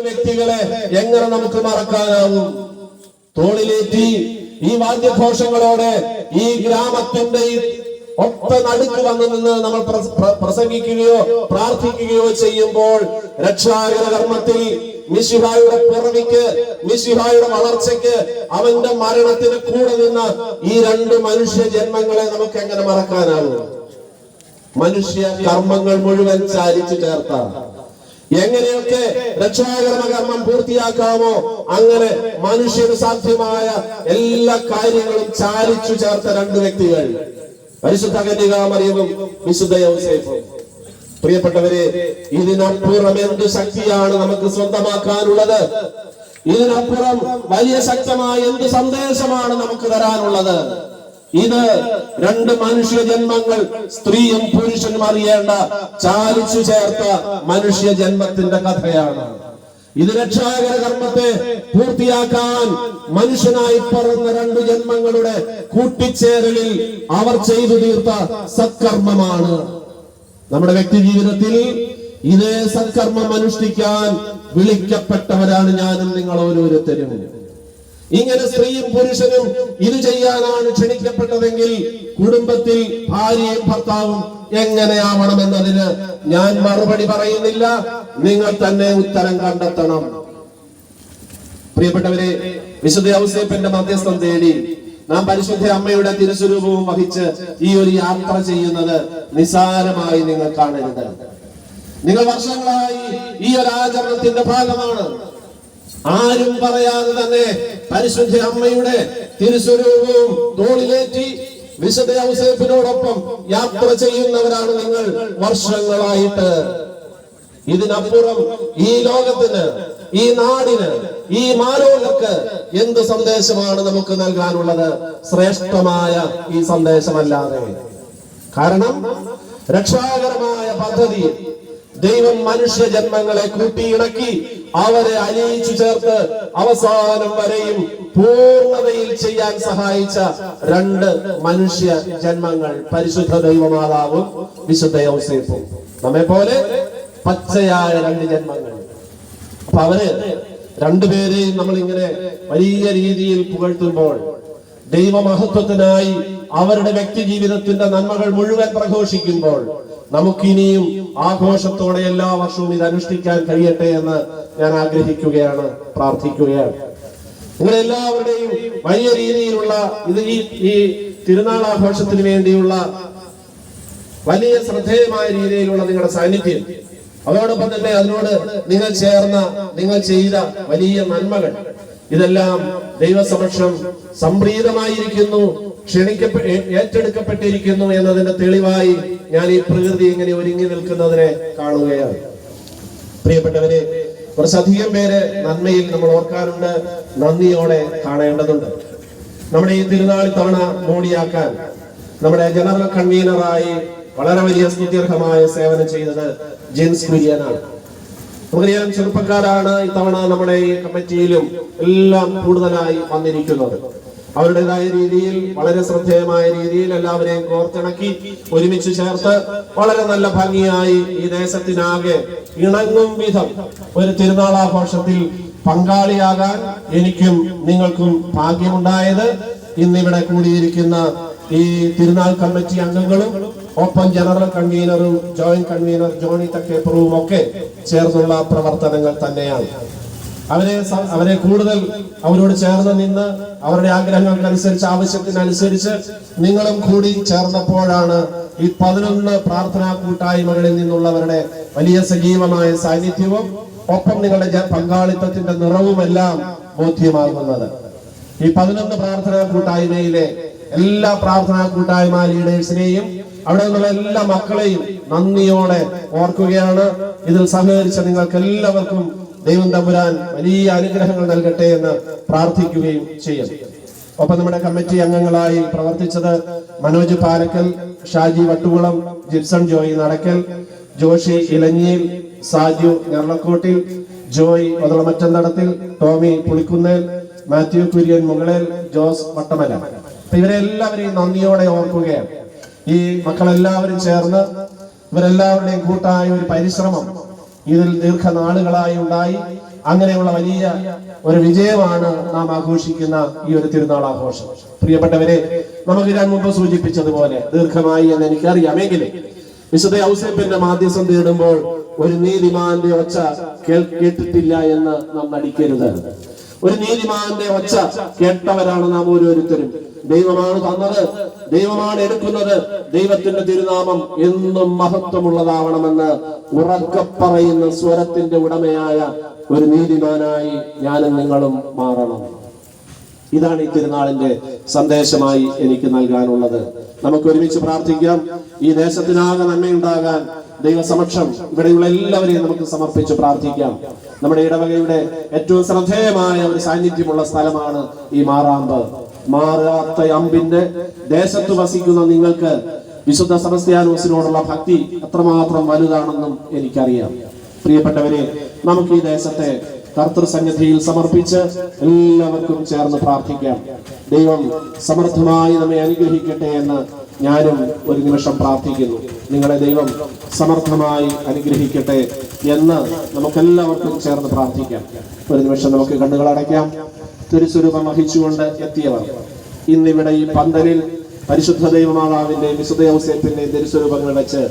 വ്യക്തികളെ എങ്ങനെ നമുക്ക് മറക്കാനാവും? തോളിലേറ്റി ഈ വാദ്യഘോഷങ്ങളോടെ ഈ ഗ്രാമത്തിന്റെ ഒത്ത നടുക്ക് വന്നു നിന്ന് നമ്മൾ പ്രസംഗിക്കുകയോ പ്രാർത്ഥിക്കുകയോ ചെയ്യുമ്പോൾ രക്ഷാകര കർമ്മത്തിൽ മിശിഹായുടെ പിറവിക്ക്, മിശിഹായുടെ വളർച്ചയ്ക്ക്, അവന്റെ മരണത്തിന് കൂടെ നിന്ന ഈ രണ്ട് മനുഷ്യ ജന്മങ്ങളെ നമുക്ക് എങ്ങനെ മറക്കാനാവും? മനുഷ്യ കർമ്മങ്ങൾ മുഴുവൻ ചാലിച്ചു ചേർത്ത എങ്ങനെയൊക്കെ രക്ഷാകർമ്മ കർമ്മം പൂർത്തിയാക്കാമോ അങ്ങനെ മനുഷ്യന് സാധ്യമായ എല്ലാ കാര്യങ്ങളും ചാലിച്ചു ചേർത്ത രണ്ട് വ്യക്തികൾ, പരിശുദ്ധ കന്യകാമറിയവും വിശുദ്ധ യൗസേപ്പും. പ്രിയപ്പെട്ടവരെ, ഇതിനപ്പുറം എന്ത് ശക്തിയാണ് നമുക്ക് സ്വന്തമാക്കാനുള്ളത്? ഇതിനപ്പുറം വലിയ ശക്തമായ എന്ത് സന്ദേശമാണ് നമുക്ക് തരാനുള്ളത്? ഇത് രണ്ട് മനുഷ്യ ജന്മങ്ങൾ, സ്ത്രീയും പുരുഷനും അറിയേണ്ട ചാലിച്ചു ചേർത്ത മനുഷ്യ ജന്മത്തിന്റെ കഥയാണ്. ഇത് രക്ഷാകര കർമ്മത്തെ പൂർത്തിയാക്കാൻ മനുഷ്യനായി പറന്ന രണ്ട് ജന്മങ്ങളുടെ കൂട്ടിച്ചേരലിൽ അവർ ചെയ്തു തീർത്ത സത്കർമ്മമാണ്. നമ്മുടെ വ്യക്തി ജീവിതത്തിൽ ഇതേ സത്കർമ്മം അനുഷ്ഠിക്കാൻ വിളിക്കപ്പെട്ടവരാണ് ഞാനും നിങ്ങൾ ഓരോരുത്തരും. ഇങ്ങനെ സ്ത്രീയും പുരുഷനും ഇത് ചെയ്യാനാണ് ക്ഷണിക്കപ്പെട്ടതെങ്കിൽ കുടുംബത്തിൽ ഭാര്യയും ഭർത്താവും എങ്ങനെയാവണമെന്നതിന് ഞാൻ മറുപടി പറയുന്നില്ല, നിങ്ങൾ തന്നെ ഉത്തരം കണ്ടെത്തണം. പ്രിയപ്പെട്ടവരെ, വിശുദ്ധ ഔസേപ്പിന്റെ മധ്യസ്ഥം തേടി നാം പരിശുദ്ധ അമ്മയുടെ തിരുസ്വരൂപവും വഹിച്ച് ഈ ഒരു യാത്ര ചെയ്യുന്നത് നിസാരമായി നിങ്ങൾ കാണരുത്. നിങ്ങൾ വർഷങ്ങളായി ഈ ഒരു ആചരണത്തിന്റെ ഭാഗമാണ്. ആരും പറയാതെ തന്നെ പരിശുദ്ധ അമ്മയുടെ തിരുസ്വരൂപവും തോളിലേറ്റി വിശുദ്ധ ഔസേപ്പിനോടൊപ്പം യാത്ര ചെയ്യുന്നവരാണ് നിങ്ങൾ വർഷങ്ങളായിട്ട്. ഇതിനപ്പുറം ഈ ലോകത്തിന്, ഈ നാടിന്, ഈ മാലോകർക്ക് എന്ത് സന്ദേശമാണ് നമുക്ക് നൽകാനുള്ളത്? ശ്രേഷ്ഠമായ ഈ സന്ദേശമല്ലാതെ. കാരണം രക്ഷാകരമായ പദ്ധതി ദൈവം മനുഷ്യ ജന്മങ്ങളെ കൂട്ടിയിണക്കി അവരെ അലിയിച്ചു ചേർത്ത് അവസാനം വരെയും പൂർണ്ണതയിൽ ചെയ്യാൻ സഹായിച്ച രണ്ട് മനുഷ്യ ജന്മങ്ങൾ, പരിശുദ്ധ ദൈവമാതാവും വിശുദ്ധ യൗസേപ്പും. നമ്മെ പോലെ പച്ചയായ രണ്ട് ജന്മങ്ങൾ. അപ്പൊ അവര് രണ്ടുപേരെയും നമ്മൾ ഇങ്ങനെ വലിയ രീതിയിൽ പുകഴ്ത്തുമ്പോൾ, ദൈവമഹത്വത്തിനായി അവരുടെ വ്യക്തി ജീവിതത്തിന്റെ നന്മകൾ മുഴുവൻ പ്രഘോഷിക്കുമ്പോൾ, നമുക്കിനിയും ആഘോഷത്തോടെ എല്ലാ വർഷവും ഇത് അനുഷ്ഠിക്കാൻ കഴിയട്ടെ എന്ന് ഞാൻ ആഗ്രഹിക്കുകയാണ്, പ്രാർത്ഥിക്കുകയാണ്. നിങ്ങളെല്ലാവരുടെയും വലിയ രീതിയിലുള്ള ഈ തിരുനാൾ ആഘോഷത്തിന് വേണ്ടിയുള്ള വലിയ ശ്രദ്ധേയമായ രീതിയിലുള്ള നിങ്ങളുടെ സാന്നിധ്യം, അതോടൊപ്പം തന്നെ അതിനോട് നിങ്ങൾ ചെയ്ത വലിയ നന്മകൾ, ഇതെല്ലാം ദൈവസമക്ഷം സംപ്രീതമായിരിക്കുന്നു, ഏറ്റെടുക്കപ്പെട്ടിരിക്കുന്നു എന്നതിന്റെ തെളിവായി ഞാൻ ഈ പ്രകൃതി ഇങ്ങനെ ഒരുങ്ങി നിൽക്കുന്നതിനെ കാണുകയാണ്. പ്രിയപ്പെട്ടവരെ, കുറച്ചധികം പേര് നന്മയിൽ നമ്മൾ ഓർക്കാറുണ്ട്, നന്ദിയോടെ കാണേണ്ടതുണ്ട്. നമ്മുടെ ഈ തിരുനാൾ തവണ മോടിയാക്കാൻ നമ്മുടെ ജനറൽ കൺവീനറായി വളരെ വലിയ സ്തുത്യർഹമായ സേവനം ചെയ്തത് ജെയിംസ് കുര്യനാണ്. നമുക്കറിയാം, ചെറുപ്പക്കാരാണ് ഇത്തവണ നമ്മുടെ ഈ കമ്മിറ്റിയിലും എല്ലാം കൂടുതലായി വന്നിരിക്കുന്നത്. അവരുടേതായ രീതിയിൽ, വളരെ ശ്രദ്ധേയമായ രീതിയിൽ എല്ലാവരെയും കോർത്തിണക്കി ഒരുമിച്ച് ചേർത്ത് വളരെ നല്ല ഭംഗിയായി ഈ ദേശത്തിനാകെ ഇണങ്ങും വിധം ഒരു തിരുനാളാഘോഷത്തിൽ പങ്കാളിയാകാൻ എനിക്കും നിങ്ങൾക്കും ഭാഗ്യമുണ്ടായത് ഇന്നിവിടെ കൂടിയിരിക്കുന്ന ഈ തിരുനാൾ കമ്മിറ്റി അംഗങ്ങളും ഒപ്പം ജനറൽ കൺവീനറും ജോയിന്റ് കൺവീനർ ജോണി തക്കേപ്പുറവും ഒക്കെ ചേർന്നുള്ള പ്രവർത്തനങ്ങൾ തന്നെയാണ്. അവരെ കൂടുതൽ അവരോട് ചേർന്ന് നിന്ന് അവരുടെ ആഗ്രഹങ്ങൾക്കനുസരിച്ച്, ആവശ്യത്തിനനുസരിച്ച് നിങ്ങളും കൂടി ചേർന്നപ്പോഴാണ് ഈ 11 പ്രാർത്ഥനാ കൂട്ടായ്മകളിൽ നിന്നുള്ളവരുടെ വലിയ സജീവമായ സാന്നിധ്യവും ഒപ്പം നിങ്ങളുടെ പങ്കാളിത്തത്തിന്റെ നിറവുമെല്ലാം ബോധ്യമാകുന്നത്. ഈ 11 പ്രാർത്ഥനാ കൂട്ടായ്മയിലെ എല്ലാ പ്രാർത്ഥനാ കൂട്ടായ്മ ലീഡേഴ്സിനെയും അവിടെ നിന്നുള്ള എല്ലാ മക്കളെയും നന്ദിയോടെ ഓർക്കുകയാണ്. ഇതിൽ സഹകരിച്ച നിങ്ങൾക്ക് എല്ലാവർക്കും ദൈവം തമ്പുരാൻ വലിയ അനുഗ്രഹങ്ങൾ നൽകട്ടെ എന്ന് പ്രാർത്ഥിക്കുകയും ചെയ്യും. ഒപ്പം നമ്മുടെ കമ്മിറ്റി അംഗങ്ങളായി പ്രവർത്തിച്ചത് മനോജ് പാലക്കൽ, ഷാജി വട്ടുകുളം, ജിപ്സൺ ജോയി നടക്കൽ, ജോഷി ഇലഞ്ഞിയിൽ, സാജു ഞർളക്കോട്ടിൽ, ജോയ് ഒതളമറ്റന്തടത്തിൽ, ടോമി പുളിക്കുന്നേൽ, മാത്യു കുര്യൻ മുകളേൽ, ജോസ് വട്ടമല. ഇവരെല്ലാവരെയും നന്ദിയോടെ ഓർക്കുകയാണ്. ഈ മക്കളെല്ലാവരും ചേർന്ന് ഇവരെല്ലാവരുടെയും കൂട്ടായ ഒരു പരിശ്രമം ഇതിൽ ദീർഘനാളുകളായി ഉണ്ടായി. അങ്ങനെയുള്ള വലിയ ഒരു വിജയമാണ് നാം ആഘോഷിക്കുന്ന ഈ ഒരു തിരുനാൾ ആഘോഷം. പ്രിയപ്പെട്ടവരെ, നമുക്ക് ഞാൻ മുമ്പ് സൂചിപ്പിച്ചതുപോലെ ദീർഘമായി എന്ന് എനിക്കറിയാമെങ്കിലും വിശുദ്ധ ഔസേപ്പിന്റെ മാധ്യസ്ഥം തേടുമ്പോൾ ഒരു നീതിമാന്റെ ഒച്ച കേട്ടിട്ടില്ല എന്ന് നാം നടിക്കരുത്. ഒരു നീതിമാന്റെ ഒച്ച കേട്ടവരാണ് നാം ഓരോരുത്തരും. ദൈവമാണ് തന്നത്, ദൈവമാണ് എടുക്കുന്നത്. ദൈവത്തിന്റെ തിരുനാമം എന്നും മഹത്വമുള്ളതാവണമെന്ന് ഉറക്കെ പറയുന്ന സ്വരത്തിന്റെ ഉടമയായ ഒരു നീതിമാനായി ഞാനും നിങ്ങളും മാറണം. ഇതാണ് ഈ തിരുനാളിന്റെ സന്ദേശമായി എനിക്ക് നൽകാനുള്ളത്. നമുക്ക് ഒരുമിച്ച് പ്രാർത്ഥിക്കാം. ഈ ദേശത്തിനാകെ നന്മയുണ്ടാകാൻ ദൈവസമക്ഷം ഇവിടെയുള്ള എല്ലാവരെയും നമുക്ക് സമർപ്പിച്ച് പ്രാർത്ഥിക്കാം. നമ്മുടെ ഇടവകയുടെ ഏറ്റവും ശ്രദ്ധേയമായ ഒരു സാന്നിധ്യമുള്ള സ്ഥലമാണ് ഈ മാറാമ്പ്. മാറാത്ത അമ്പിന്റെ ദേശത്ത് വസിക്കുന്ന നിങ്ങൾക്ക് വിശുദ്ധ സെബസ്ത്യാനോസിനോടുള്ള ഭക്തി അത്രമാത്രം വലുതാണെന്നും എനിക്കറിയാം. പ്രിയപ്പെട്ടവരെ, നമുക്ക് ഈ ദേശത്തെ കർത്തൃസന്നിധിയിൽ സമർപ്പിച്ച് എല്ലാവർക്കും ചേർന്ന് പ്രാർത്ഥിക്കാം. ദൈവം സമർത്ഥമായി നമ്മെ അനുഗ്രഹിക്കട്ടെ എന്ന് ഞാനും ഒരു നിമിഷം പ്രാർത്ഥിക്കുന്നു. നിങ്ങളെ ദൈവം സമർത്ഥമായി അനുഗ്രഹിക്കട്ടെ എന്ന് നമുക്കെല്ലാവർക്കും ചേർന്ന് പ്രാർത്ഥിക്കാം. ഒരു നിമിഷം നമുക്ക് കണ്ണുകൾ അടയ്ക്കാം. തിരുസ്വരൂപം വഹിച്ചുകൊണ്ട് എത്തിയവർ ഇന്നിവിടെ ഈ പന്തലിൽ പരിശുദ്ധ ദൈവമാതാവിന്റെ വിശുദ്ധ ഔസേപ്പിന്റെ തിരുസ്വരൂപങ്ങൾ വെച്ച്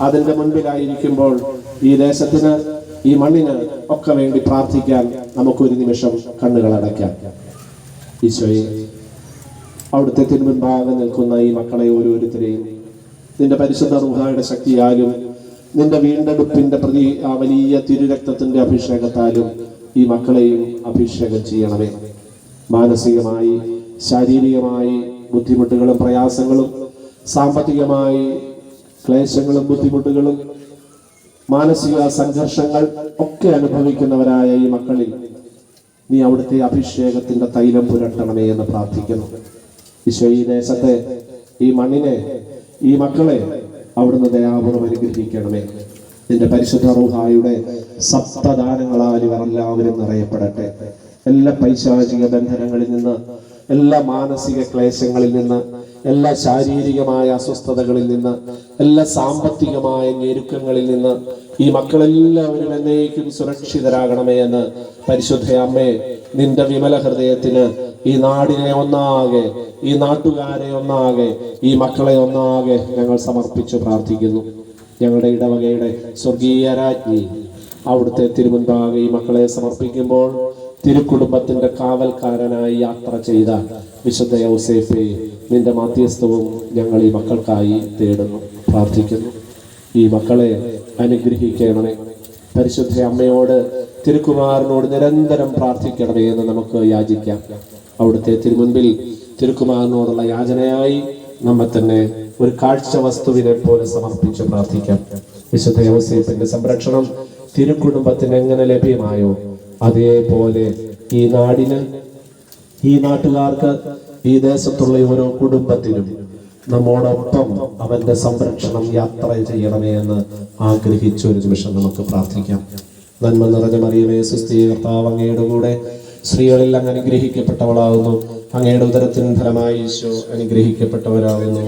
അതിന്റെ മുൻപിലായിരിക്കുമ്പോൾ ഈ ദേശത്തിന്, ഈ മണ്ണിന് ഒക്കെ വേണ്ടി പ്രാർത്ഥിക്കാൻ നമുക്കൊരു നിമിഷം കണ്ണുകൾ അടയ്ക്കാം. ഈശോയെ, അവിടുത്തെ തിരുമുൻപാകെ നിൽക്കുന്ന ഈ മക്കളെ ഓരോരുത്തരെയും നിന്റെ പരിശുദ്ധ റൂഹായുടെ ശക്തിയാലും നിന്റെ വീണ്ടെടുപ്പിന്റെ പ്രതി ആ വലിയ തിരുരക്തത്തിന്റെ അഭിഷേകത്താലും ഈ മക്കളെയും അഭിഷേകം ചെയ്യണമേ. മാനസികമായി, ശാരീരികമായി ബുദ്ധിമുട്ടുകളും പ്രയാസങ്ങളും, സാമ്പത്തികമായി ക്ലേശങ്ങളും ബുദ്ധിമുട്ടുകളും, മാനസിക സംഘർഷങ്ങൾ ഒക്കെ അനുഭവിക്കുന്നവരായ ഈ മക്കളിൽ നീ അവിടുത്തെ അഭിഷേകത്തിന്റെ തൈലം പുരട്ടണമേ എന്ന് പ്രാർത്ഥിക്കുന്നു. ഈശോ, ഈ ദേശത്തെ, ഈ മണ്ണിനെ, ഈ മക്കളെ അവിടുന്ന് ദയാപൂർവ്വം അനുഗ്രഹിക്കണമേ. നിന്റെ പരിശുദ്ധ റൂഹായുടെ സപ്തദാനങ്ങളാൽ ഇവർ എല്ലാവരും നിറയപ്പെടട്ടെ. എല്ലാ പൈശാചിക ബന്ധനങ്ങളിൽ നിന്ന്, എല്ലാ മാനസിക ക്ലേശങ്ങളിൽ നിന്ന്, എല്ലാ ശാരീരികമായ അസ്വസ്ഥതകളിൽ നിന്ന്, എല്ലാ സാമ്പത്തികമായ ഞെരുക്കങ്ങളിൽ നിന്ന് ഈ മക്കളെല്ലാവരും എന്നേക്കും സുരക്ഷിതരാകണമേ എന്ന് പരിശുദ്ധ അമ്മേ, നിന്റെ വിമല ഹൃദയത്തിന് ഈ നാടിനെ ഒന്നാകെ, ഈ നാട്ടുകാരെ ഒന്നാകെ, ഈ മക്കളെ ഒന്നാകെ ഞങ്ങൾ സമർപ്പിച്ച് പ്രാർത്ഥിക്കുന്നു. ഞങ്ങളുടെ ഇടവകയുടെ സ്വർഗീയ രാജ്ഞി, അവിടുത്തെ തിരുമുൻപാകെ ഈ മക്കളെ സമർപ്പിക്കുമ്പോൾ തിരുക്കുടുംബത്തിന്റെ കാവൽക്കാരനായി യാത്ര ചെയ്ത വിശുദ്ധ ഔസേപ്പേ, നിന്റെ മാധ്യസ്ഥവും ഞങ്ങൾ ഈ മക്കൾക്കായി തേടുന്നു, പ്രാർത്ഥിക്കുന്നു. ഈ മക്കളെ അനുഗ്രഹിക്കണമേ. പരിശുദ്ധ അമ്മയോട്, തിരുക്കുമാരനോട് നിരന്തരം പ്രാർത്ഥിക്കണമേ എന്ന് നമുക്ക് യാചിക്കാം. അവിടുത്തെ തിരുമുൻപിൽ തിരുക്കുമാരനോടുള്ള യാചനയായി നമ്മെ തന്നെ ഒരു കാഴ്ച വസ്തുവിനെ പോലെ സമർപ്പിച്ച് പ്രാർത്ഥിക്കാം. വിശുദ്ധ ഔസേപ്പിന്റെ സംരക്ഷണം തിരുക്കുടുംബത്തിന് എങ്ങനെ ലഭ്യമായോ അതേപോലെ ഈ നാടിന്, ഈ നാട്ടുകാർക്ക്, ഈ ദേശത്തുള്ള ഓരോ കുടുംബത്തിനും നമ്മോടൊപ്പം അവന്റെ സംരക്ഷണം യാത്ര ചെയ്യണമേ എന്ന് ആഗ്രഹിച്ച ഒരു നിമിഷം നമുക്ക് പ്രാർത്ഥിക്കാം. നന്മ നിറഞ്ഞ മറിയമേ, സുസ്ഥി, കർത്താവ് അങ്ങയുടെ കൂടെ സ്ത്രീകളിൽ അങ്ങ് അനുഗ്രഹിക്കപ്പെട്ടവളാകുന്നു. അങ്ങയുടെ ഉദരത്തിൻ ഫലമായി ഈശോ അനുഗ്രഹിക്കപ്പെട്ടവരാകുന്നു.